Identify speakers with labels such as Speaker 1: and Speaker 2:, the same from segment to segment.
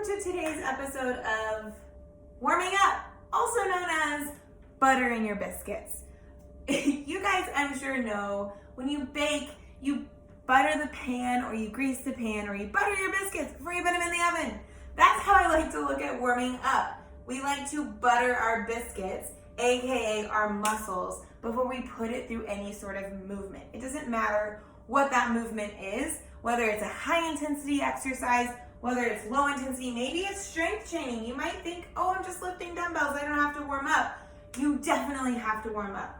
Speaker 1: welcome to today's episode of Warming Up, also known as buttering your biscuits. You guys, I'm sure know, when you bake, you butter the pan or you grease the pan or you butter your biscuits before you put them in the oven. That's how I like to look at warming up. We like to butter our biscuits, aka our muscles, before we put it through any sort of movement. It doesn't matter what that movement is, whether it's a high intensity exercise, whether it's low intensity, maybe it's strength training. You might think, oh, I'm just lifting dumbbells, I don't have to warm up. You definitely have to warm up.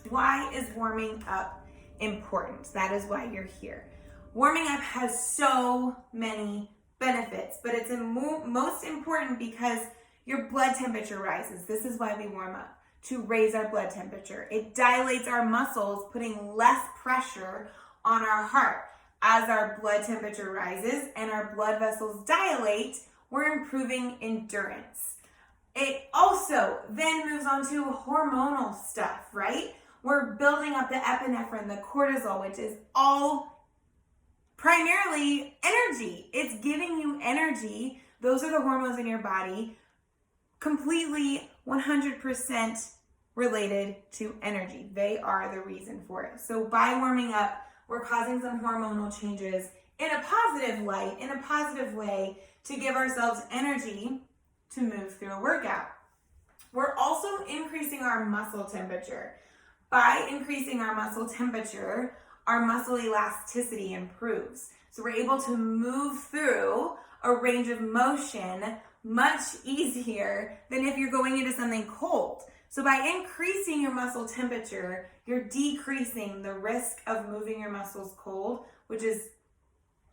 Speaker 1: Why is warming up important? That is why you're here. Warming up has so many benefits, but it's most important because your blood temperature rises. This is why we warm up, to raise our blood temperature. It dilates our muscles, putting less pressure on our heart. As our blood temperature rises and our blood vessels dilate, we're improving endurance. It also then moves on to hormonal stuff, right? We're building up the epinephrine, the cortisol, which is all primarily energy. It's giving you energy. Those are the hormones in your body, completely 100% related to energy. They are the reason for it. So by warming up, we're causing some hormonal changes in a positive light, in a positive way, to give ourselves energy to move through a workout. We're also increasing our muscle temperature. By increasing our muscle temperature, our muscle elasticity improves. So we're able to move through a range of motion much easier than if you're going into something cold. So by increasing your muscle temperature, you're decreasing the risk of moving your muscles cold, which is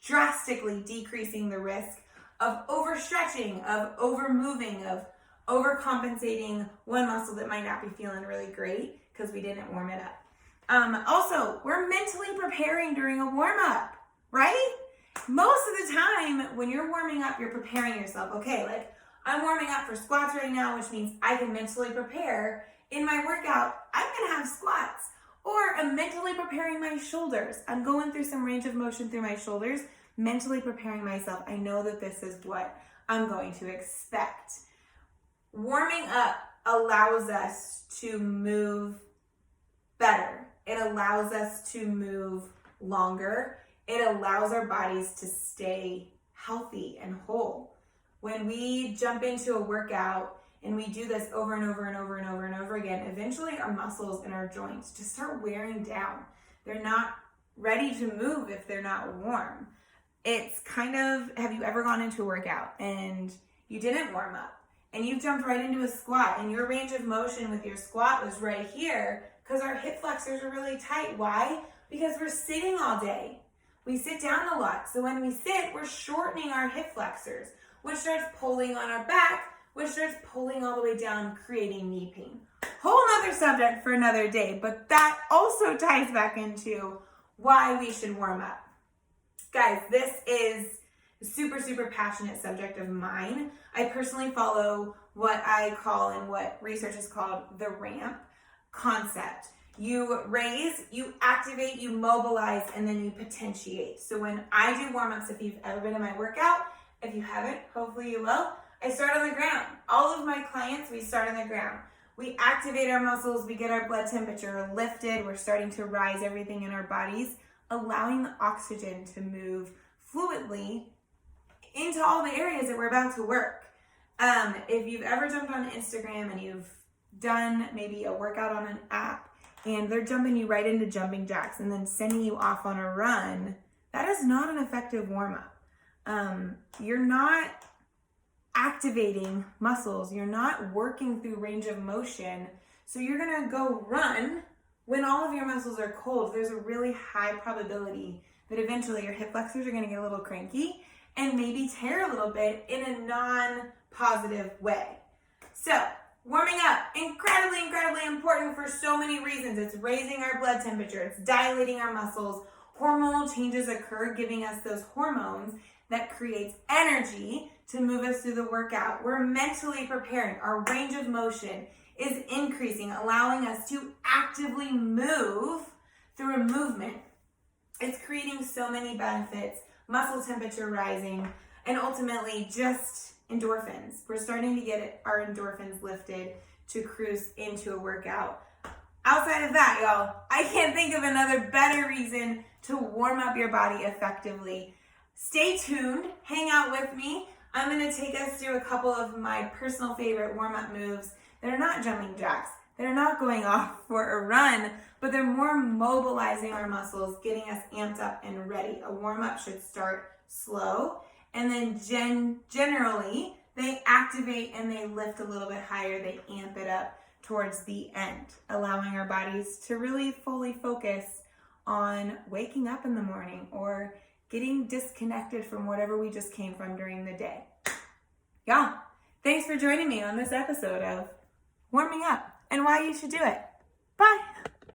Speaker 1: drastically decreasing the risk of overstretching, of overmoving, of overcompensating one muscle that might not be feeling really great because we didn't warm it up. Also, we're mentally preparing during a warm-up, right? Most of the time when you're warming up, you're preparing yourself. Okay, like I'm warming up for squats right now, which means I can mentally prepare in my workout. I'm gonna have squats. Or I'm mentally preparing my shoulders. I'm going through some range of motion through my shoulders, mentally preparing myself. I know that this is what I'm going to expect. Warming up allows us to move better. It allows us to move longer. It allows our bodies to stay healthy and whole. When we jump into a workout and we do this over and over and over and over and over again, eventually our muscles and our joints just start wearing down. They're not ready to move if they're not warm. It's kind of, have you ever gone into a workout and you didn't warm up and you jumped right into a squat and your range of motion with your squat was right here because our hip flexors are really tight. Why? Because we're sitting all day. We sit down a lot. So when we sit, we're shortening our hip flexors, which starts pulling on our back, which starts pulling all the way down, creating knee pain. Whole nother subject for another day, but that also ties back into why we should warm up. Guys, this is a super, super passionate subject of mine. I personally follow what I call and what research has called the ramp concept. You raise, you activate, you mobilize, and then you potentiate. So when I do warm-ups, if you've ever been in my workout, if you haven't, hopefully you will, I start on the ground. All of my clients, we start on the ground. We activate our muscles, we get our blood temperature lifted, we're starting to rise everything in our bodies, allowing the oxygen to move fluidly into all the areas that we're about to work. If you've ever jumped on Instagram and you've done maybe a workout on an app, and they're jumping you right into jumping jacks and then sending you off on a run, that is not an effective warm-up. You're not activating muscles. You're not working through range of motion. So you're gonna go run when all of your muscles are cold. There's a really high probability that eventually your hip flexors are gonna get a little cranky and maybe tear a little bit in a non-positive way. So warming up, incredibly, incredibly important for so many reasons. It's raising our blood temperature. It's dilating our muscles. Hormonal changes occur, giving us those hormones that creates energy to move us through the workout. We're mentally preparing. Our range of motion is increasing, allowing us to actively move through a movement. It's creating so many benefits, muscle temperature rising, and ultimately just endorphins. We're starting to get our endorphins lifted to cruise into a workout. Outside of that, y'all, I can't think of another better reason to warm up your body effectively. Stay tuned, hang out with me. I'm going to take us through a couple of my personal favorite warm-up moves that are not jumping jacks. They're not going off for a run, but they're more mobilizing our muscles, getting us amped up and ready. A warm-up should start slow, and then generally, they activate and they lift a little bit higher. They amp it up towards the end, allowing our bodies to really fully focus on waking up in the morning or getting disconnected from whatever we just came from during the day. Y'all, thanks for joining me on this episode of Warming Up and Why You Should Do It. Bye.